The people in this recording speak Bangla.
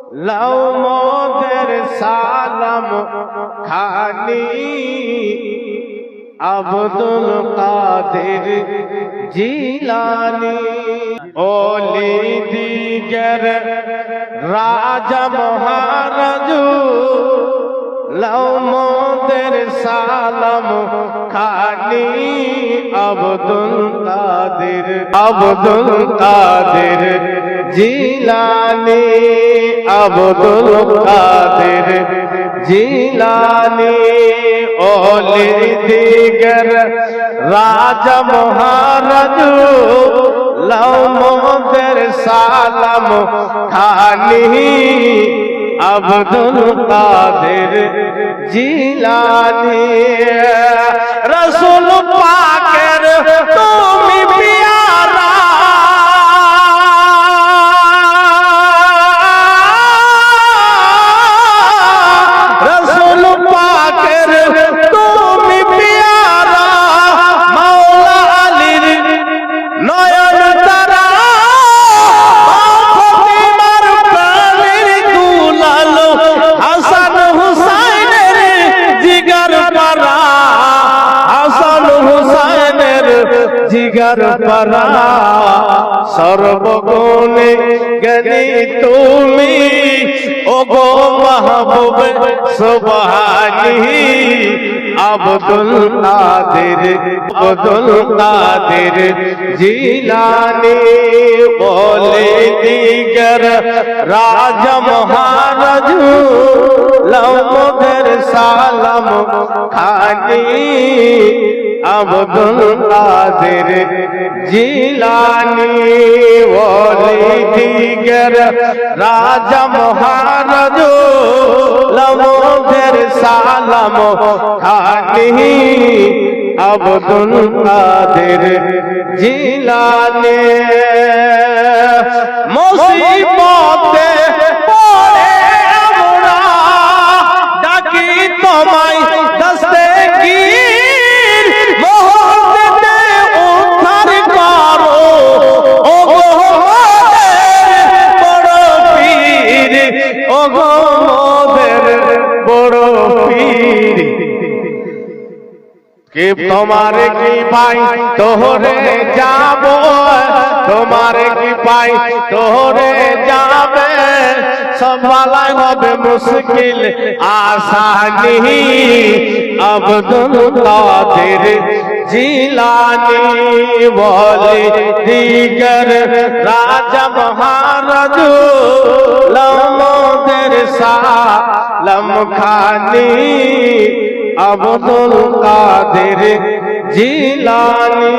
লাও মোদের সালাম খানি আব্দুল কাদের জিলানি ওলি দিগর রাজা মহারাজ লাও মোদের সালাম খানি আব্দুল কাদের জিলানি আব্দুল কাদের জিলানি ওলি দিগর রাজা মহারাজ লাও মোদের সালাম খানি আব্দুল কাদের জিলানি রাসূল পাকের তুমি পিয়ারা রাসূল পাকের তুমি পিয়ারা মাওলা আলীর নয়ন তারা ফাতিমার প্রাণের দুলাল হাসান হুসাইনের জিগার পারা হাসান হুসাইনের জিগার পারা সর্বগুণে জ্ঞানী তুমি ওগো মাহবুব সুবহানী আব্দুল কাদের জিলানি বলে দিগর রাজা মহারাজ লাও মোদের সালাম খানি আব্দুল কাদের জিলানি বলে দিগর রাজা মহারাজ লাও মোদের সালাম খানি আব্দুল কাদের জিলানি মুসিবতে পড়ে আমরা ডাকি তোমায় দস্তগীর মুহূর্তে উদ্ধার করো ও গো মোদের বড় পীর ও গো মোদের বড় পীর कि তোমার কি পাই তোরে যাব তোমার কি পাই তোরে যাবে সব ভালাই হবে মুশকিল আসানি আব্দুল কাদের জিলানি বলে দিগর রাজা মহারাজ লাও মোদের সালাম খানি আব্দুল কাদের জিলানি